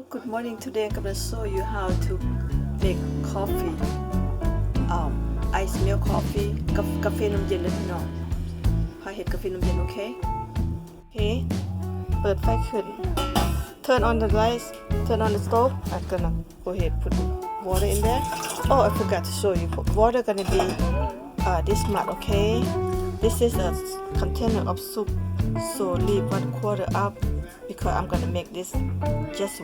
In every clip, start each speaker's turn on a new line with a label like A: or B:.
A: Good morning. Today I'm gonna show you how to make coffee. Ice milk coffee กาแฟนมเย็นเลยพี่น้องพาเฮ็ดกาแฟนมเย็นโอเคเปิดไฟขึ้น turn on the lights turn on the stove I'm gonna go ahead put water in there. Oh, I forgot to show you. Water gonna be this much, okay? This is a container of soup, so leave 1/4 up because I'm gonna make this just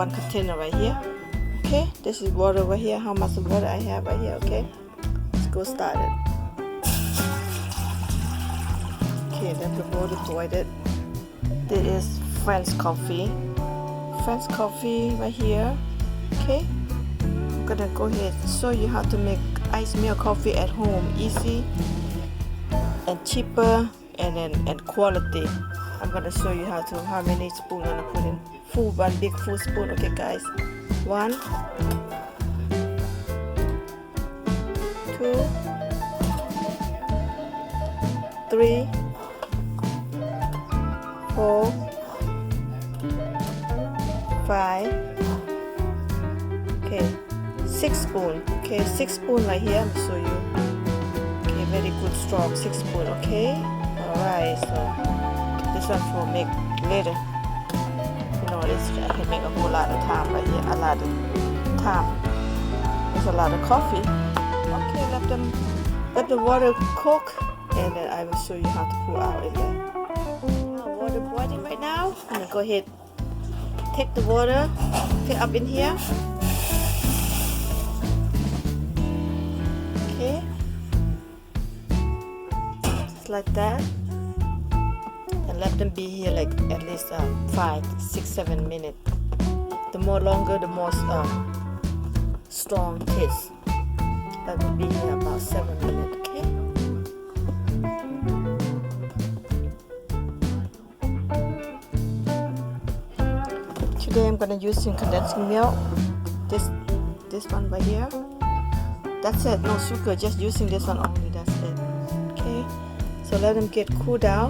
A: one container right here. Okay, this is water right here. How much water I have right here? Okay, let's go start it. Okay, let the water boil. This is French coffee right here. Okay, I'm gonna go ahead and show you how to make ice milk coffee at home, easy and cheaper and quality. I'm gonna show you how many spoons I'm gonna put in. One big full spoon. Okay, guys. 1, 2, 3, 4, 5. Okay, 6 spoon. Okay, 6 spoon right here. I'm gonna show you. Okay, very good, strong 6 spoon. Okay. All right. So this one for make later. You know, this I can make a whole lot of time right here. A lot of time. There's a lot of coffee. Okay, let the water cook, and then I will show you how to pour out in there. Now water boiling right now. I'm gonna go ahead, take the water, fill up in here. Okay, just like that. And let them be here like at least 5, 6, 7 minutes. The more longer, the more strong taste. That will be here about 7 minutes. Okay. Today I'm gonna use some condensing milk. This one right here. That's it. No sugar. Just using this one only. That's it. Okay. So let them get cool down.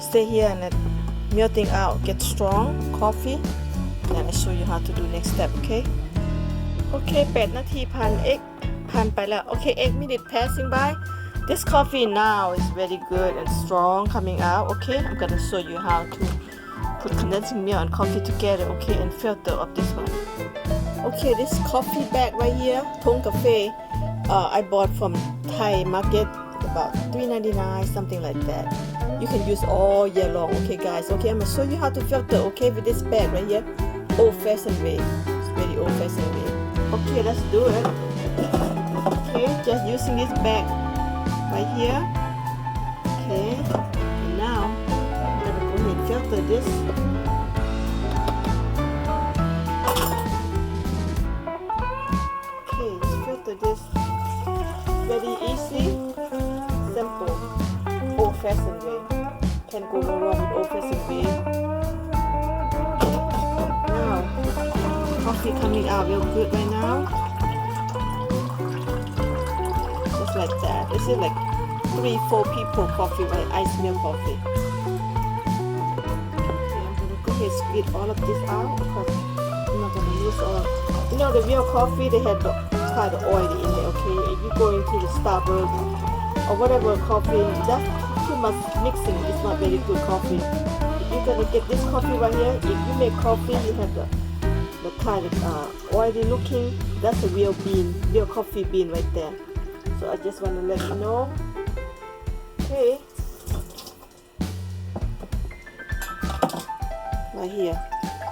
A: Stay here and let melting out, get strong coffee. Then I show you how to do next step, okay? Okay, 8 นาทีผ่านไปแล้ว Okay, 8 minutes passing by. This coffee now is very good and strong coming out, okay? I'm gonna show you how to put condensing milk and coffee together, okay? And filter of this one. Okay, this coffee bag right here, Thong Cafe, I bought from Thai market. About $3.99, something like that. You can use all year long. Okay, guys. Okay, I'm gonna show you how to filter. Okay, with this bag right here, old-fashioned way. It's very old-fashioned way. Okay, let's do it. Okay, just using this bag right here. Okay, and now I'm gonna go ahead and filter this. Okay, let's filter this. Very easy. Simple, old-fashioned way. Can go no wrong with old-fashioned way. Now, coffee coming out real good right now. Just like that. This is like 3-4 people coffee, right? Ice milk coffee. Okay, I'm gonna go ahead and squeeze all of this out because I'm not gonna use all. You know the real coffee, they had the kind of oil in there. Okay, if you go into the Starbucks or whatever coffee, that's too much mixing. It's not very good coffee. If you're gonna get this coffee right here, if you make coffee, you have the kind of oily looking. That's a real coffee bean right there. So I just want to let you know. Okay, right here.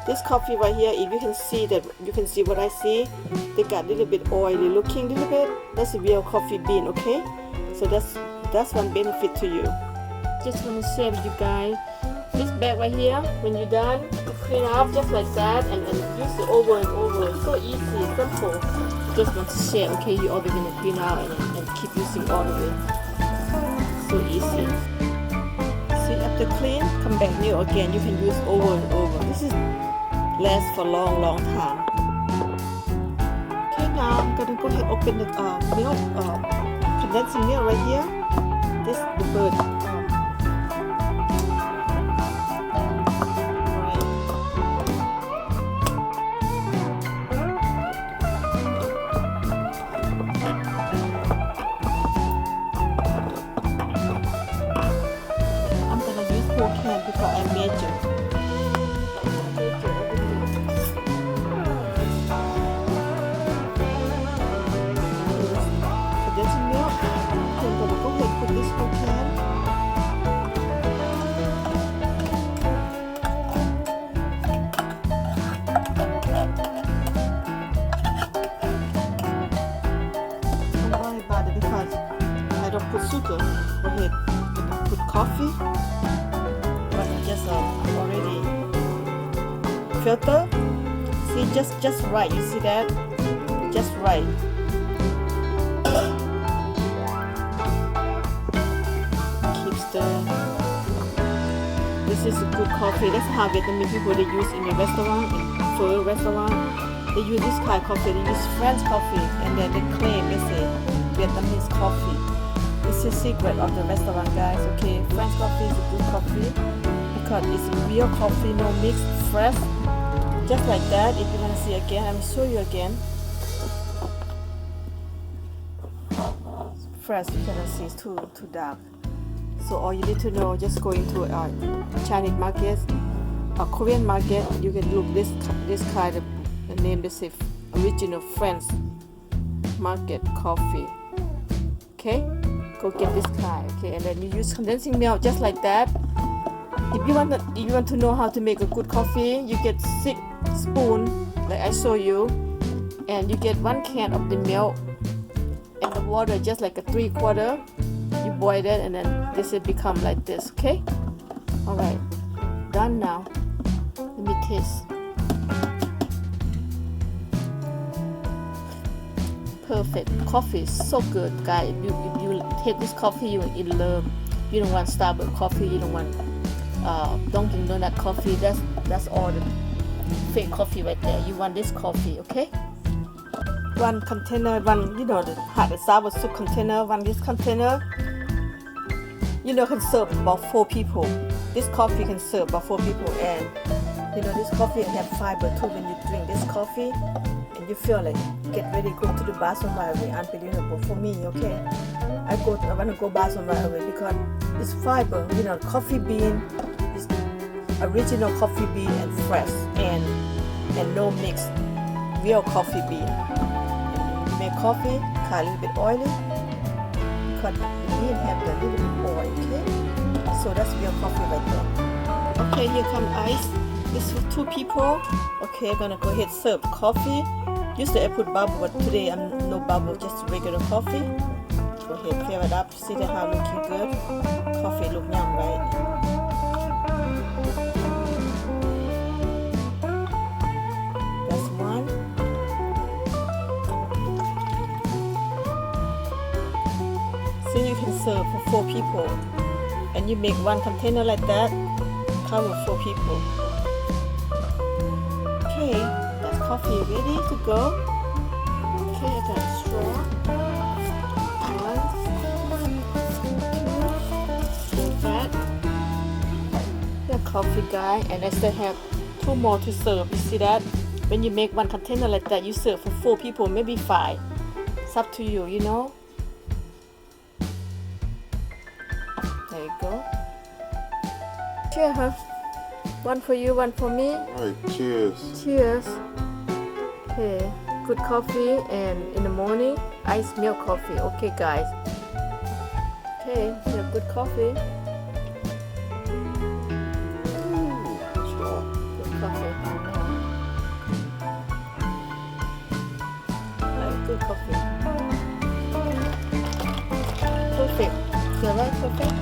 A: This coffee right here, if you can see what I see. They got a little bit oily looking, little bit. That's a real coffee bean, okay? So that's one benefit to you. Just want to share with you guys. This bag right here, when you're done, clean up just like that and use it over and over. So easy, simple. Just want to share, okay? You're always gonna clean out and keep using all of it. So easy. So after clean, come back new again. You can use over and over. This is lasts for long time. Okay, now I'm gonna go ahead and open the milk, condensing milk right here. This the bird. Right. filter. See, just right. You see that? Just right. Keep stirring. This is a good coffee. That's how Vietnamese people they use in the restaurant, in pho restaurant. They use this kind of coffee. They use French coffee, and then they claim they say Vietnamese coffee. It's a secret of the restaurant, guys. Okay, French coffee is a good coffee because it's real coffee, no mix, fresh. Just like that. If you want to see again, I'm show you again. Fresh, you cannot see, it's too dark. So all you need to know, just go into a Chinese market, a Korean market. You can look this kind of the name. This is original French market coffee. Okay, go get this kind. Okay, and then you use condensing milk just like that. If you want to know how to make a good coffee, you get 6 spoons like I show you, and you get 1 can of the milk and the water just like a 3/4. You boil it, and then this will become like this. Okay, all right, done now. Let me taste. Perfect. Coffee is so good, guys. If you take this coffee, you in love. You don't want Starbucks coffee. You don't want Dunkin' Donut coffee. That's all the fake coffee right there. You want this coffee, okay? 1 container, the hot and sour soup container. This container, can serve about 4 people. This coffee can serve about 4 people, and this coffee have fiber too. When you drink this coffee, and you feel like get ready, go to the bathroom right away. Unbelievable for me, okay? I want to go bathroom right away because it's fiber. Coffee bean is original coffee bean and fresh and no mix, real coffee bean. And you make coffee, a little bit oily because the bean have a little bit oil, okay? So that's real coffee right there. Okay, here come ice. This is 2 people. Okay, I'm gonna go ahead serve coffee. Usually I put bubble, but today I'm no bubble, just regular coffee. Go ahead, fill it up. See that how looking good? Coffee look yum, right? That's 1. So you can serve for 4 people, and you make 1 container like that, cover 4 people. Okay, that's coffee ready to go. Okay, I got a straw. 1, 2, that. The coffee guy, and I still have 2 more to serve. You see that? When you make 1 container like that, you serve for 4 people, maybe 5. It's up to you, There you go. Cheers, huh? 1 for you, 1 for me.
B: Alright, cheers.
A: Cheers. Okay, good coffee, and in the morning, iced milk coffee. Okay, guys. Okay, we have good coffee.
B: Strong.
A: Good coffee. Good coffee. Perfect. Is that right? Perfect?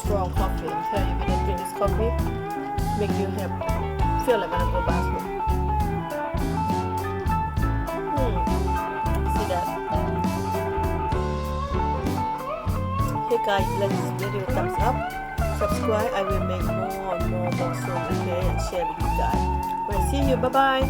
A: Strong coffee. I'm telling you, when you drink this coffee, make you feel like when I go bathroom. See that? Hey guys, let this video thumbs up, subscribe. I will make more soon, okay, and share with you guys. Well, see you. Bye bye.